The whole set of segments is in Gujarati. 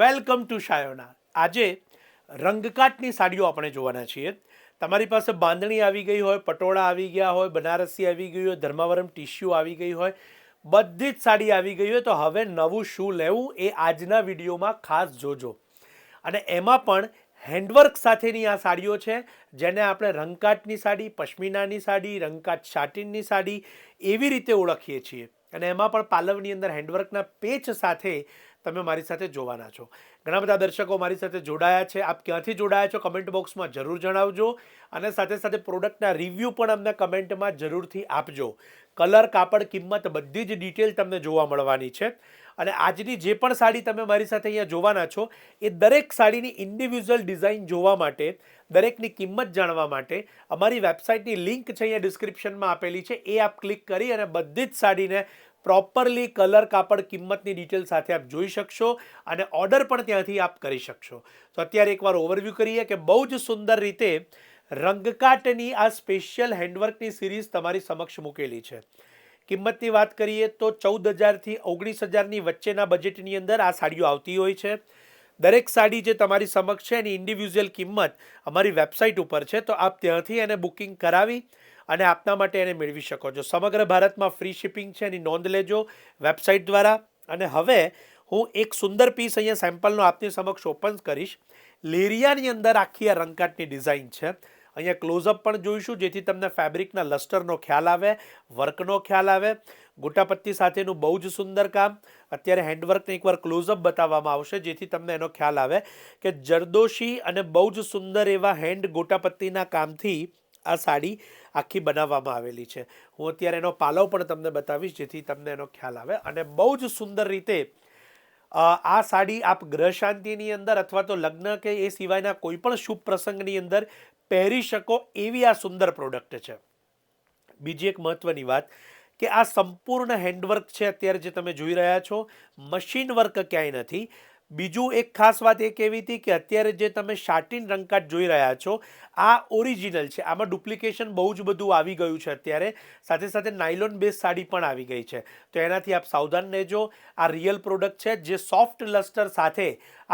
Welcome to Shayona. આજે રંગકાટની સાડીઓ આપણે જોવાના છીએ. તમારી પાસે બાંધણી આવી ગઈ હોય, પટોળા આવી ગયા હોય, બનારસી આવી ગઈ હોય, ધર્માવરમ ટીશ્યુ આવી ગઈ હોય, બધી જ સાડી આવી ગઈ હોય, તો હવે નવું શું લેવું એ આજના વિડીયોમાં ખાસ જોજો. અને એમાં પણ હેન્ડવર્ક સાથેની આ સાડીઓ છે, જેને આપણે રંગકાટની સાડી, પશ્મિનાની સાડી, રંગકાટ શાટીનની સાડી એવી રીતે ઓળખીએ છીએ. અને એમાં પણ પાલવની અંદર હેન્ડવર્કના પેચ સાથે તમે મારી સાથે જોવાના છો. ઘણા બધા દર્શકો મારી સાથે જોડાયા છે. આપ ક્યાંથી જોડાયા છો કમેન્ટ બોક્સમાં જરૂર જણાવજો. અને સાથે સાથે પ્રોડક્ટના રિવ્યૂ પણ અમને કમેન્ટમાં જરૂરથી આપજો. કલર, કાપડ, કિંમત બધી જ ડિટેલ તમને જોવા મળવાની છે. અને આજની જે પણ સાડી તમે મારી સાથે અહીંયા જોવાના છો એ દરેક સાડીની ઇન્ડિવિજ્યુઅલ ડિઝાઇન જોવા માટે, દરેકની કિંમત જાણવા માટે અમારી વેબસાઇટની લિંક છે અહીંયા ડિસ્ક્રિપ્શનમાં આપેલી છે. એ આપ ક્લિક કરી અને બધી જ સાડીને પ્રોપરલી કલર, કાપડ, કિંમતની ડિટેલ સાથે આપ જોઈ શકશો અને ઓર્ડર પણ ત્યાંથી આપ કરી શકશો. તો અત્યારે એકવાર ઓવરવ્યૂ કરીએ કે બહુ જ સુંદર રીતે રંગકાટની આ સ્પેશિયલ હેન્ડવર્કની સિરીઝ તમારી સમક્ષ મૂકેલી છે. કિંમતની વાત કરીએ તો 14,000થી 19,000ની વચ્ચેના બજેટની અંદર આ સાડીઓ આવતી હોય છે. દરેક સાડી જે તમારી સમક્ષ છે એની ઇન્ડિવિજ્યુઅલ કિંમત અમારી વેબસાઇટ ઉપર છે, તો આપ ત્યાંથી એને બુકિંગ કરાવી અને આપના માટે એને મેળવી શકો છો. સમગ્ર ભારતમાં ફ્રી શિપિંગ છે, એની નોંધ લેજો વેબસાઇટ દ્વારા. અને હવે હું એક સુંદર પીસ અહીંયા સેમ્પલનો આપની સમક્ષ ઓપન કરીશ. લેરિયાની અંદર આખી આ રંગકાટની ડિઝાઇન છે. અહીંયા ક્લોઝઅપ પણ જોઈશું જેથી તમને ફેબ્રિકના લસ્ટરનો ખ્યાલ આવે, વર્કનો ખ્યાલ આવે. ગોટાપત્તી સાથેનું બહુ જ સુંદર કામ. અત્યારે હેન્ડવર્કને એકવાર ક્લોઝઅપ બતાવવામાં આવશે જેથી તમને એનો ખ્યાલ આવે કે જરદોશી અને બહુ જ સુંદર એવા હેન્ડ ગોટાપત્તીના કામથી આ સાડી આખી બનાવવામાં આવેલી છે. હું અત્યારે એનો પાલવ પણ તમને બતાવીશ જેથી તમને એનો ખ્યાલ આવે. અને બહુ જ સુંદર રીતે આ સાડી આપ ગ્રહ શાંતિની અંદર અથવા તો લગ્ન કે એ સિવાયના કોઈ પણ શુભ પ્રસંગની અંદર પહેરી શકો એવી આ સુંદર પ્રોડક્ટ છે. બીજી એક મહત્વની વાત કે આ સંપૂર્ણ હેન્ડવર્ક છે અત્યારે જે તમે જોઈ રહ્યા છો, મશીન વર્ક ક્યાંય નથી. બીજું એક ખાસ વાત એ કહેવી હતી કે અત્યારે જે તમે શાટીન રંગકાટ જોઈ રહ્યા છો આ ઓરિજિનલ છે. આમાં ડુપ્લિકેશન બહુ જ બધું આવી ગયું છે અત્યારે. સાથે સાથે નાયલોન બેઝ સાડી પણ આવી ગઈ છે, તો એનાથી આપ સાવધાન રહેજો. આ રિયલ પ્રોડક્ટ છે જે સોફ્ટ લસ્ટર સાથે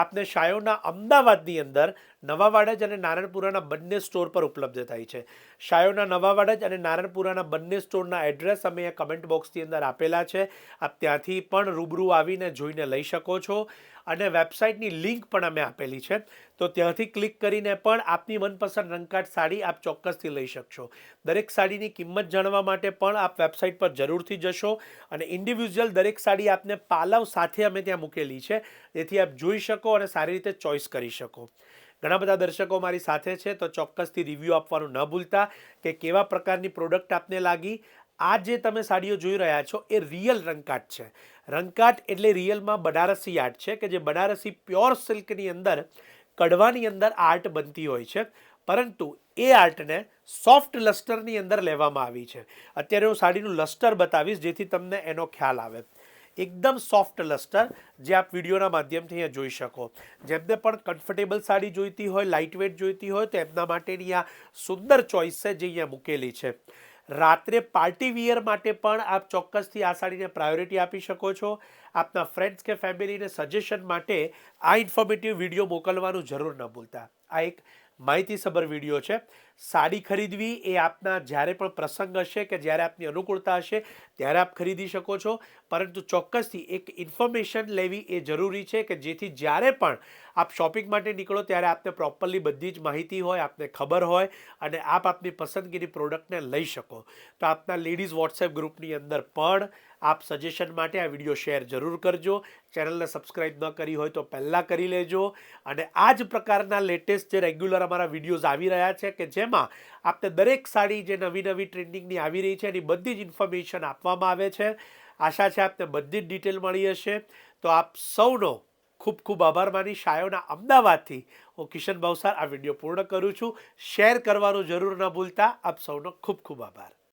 આપને શાયોના અમદાવાદની અંદર નવા વાડજ અને નારણપુરાના બંને સ્ટોર પર ઉપલબ્ધ થાય છે. શાયોના નવા વાડજ અને નારણપુરાના બંને સ્ટોરના એડ્રેસ અમે કમેન્ટ બોક્સની અંદર આપેલા છે. આપ ત્યાંથી પણ રૂબરૂ આવીને જોઈને લઈ શકો છો. અને વેબસાઇટની લિંક પણ અમે આપેલી છે, તો ત્યાંથી ક્લિક કરીને પણ આપની મનપસંદ રંગકાટ સાડી આપ ચોક્કસથી લઈ શકશો. દરેક સાડીની કિંમત જાણવા માટે પણ આપ વેબસાઇટ પર જરૂરથી જશો. અને ઇન્ડિવિજ્યુઅલ દરેક સાડી આપને પાલવ સાથે અમે ત્યાં મૂકેલી છે જેથી આપ જોઈ શકો અને સારી રીતે ચોઇસ કરી શકો. ઘણા બધા દર્શકો મારી સાથે છે, તો ચોક્કસથી રિવ્યૂ આપવાનું ન ભૂલતા કે કેવા પ્રકારની પ્રોડક્ટ આપને લાગી. આ જે તમે સાડીઓ જોઈ રહ્યા છો એ રિયલ રંગકાટ છે. રંગકાટ એટલે રિયલમાં બનારસી આર્ટ છે કે જે બનારસી પ્યોર સિલ્કની અંદર કડવાની અંદર આર્ટ બનતી હોય છે, પરંતુ એ આર્ટને સોફ્ટ લસ્ટરની અંદર લેવામાં આવી છે. અત્યારે હું સાડીનું લસ્ટર બતાવીશ જેથી તમને એનો ખ્યાલ આવે. એકદમ સોફ્ટ લસ્ટર જે આપ વિડીયોના માધ્યમથી અહીંયા જોઈ શકો. જેમને પણ કમ્ફર્ટેબલ સાડી જોઈતી હોય, લાઇટ વેટ જોઈતી હોય, તો એમના માટેની આ સુંદર ચોઇસ છે જે અહીંયા મૂકેલી છે. રાત્રે પાર્ટી વિયર માટે પણ આપ ચોક્કસથી આ સાડીને પ્રાયોરિટી આપી શકો છો. આપના ફ્રેન્ડ્સ કે ફેમિલીને સજેશન માટે આ ઇન્ફોર્મેટિવ વિડીયો મોકલવાનું જરૂર ન ભૂલતા. આ એક માહિતીસભર વિડીયો છે. સાડી ખરીદવી એ આપના જ્યારે પણ પ્રસંગ હશે કે જ્યારે આપની અનુકૂળતા હશે ત્યારે આપ ખરીદી શકો છો, પરંતુ ચોક્કસથી એક ઇન્ફોર્મેશન લેવી એ જરૂરી છે કે જેથી જ્યારે પણ આપ શોપિંગ માટે નીકળો ત્યારે આપને પ્રોપરલી બધી જ માહિતી હોય, આપને ખબર હોય અને આપ આપની પસંદગીની પ્રોડક્ટને લઈ શકો. તો આપના લેડીઝ વોટ્સએપ ગ્રુપની અંદર પણ આપ સજેશન માટે આ વિડીયો શેર જરૂર કરજો. ચેનલને સબસ્ક્રાઈબ ન કરી હોય તો પહેલાં કરી લેજો. અને આ જ પ્રકારના લેટેસ્ટ જે રેગ્યુલર અમારા વિડીયોઝ આવી રહ્યા છે કે જેમાં આપને દરેક સાડી જે નવી નવી ટ્રેન્ડિંગની આવી રહી છે એની બધી જ ઇન્ફોર્મેશન આપવામાં આવે છે. આશા છે આપને બધી જ ડિટેલ મળી હશે. તો આપ સૌનો ખૂબ ખૂબ આભાર માની શાયોના અમદાવાદથી હું કિશન ભાવસાર આ વિડીયો પૂર્ણ કરું છું. શેર કરવાનું જરૂર ન ભૂલતા. આપ સૌનો ખૂબ ખૂબ આભાર.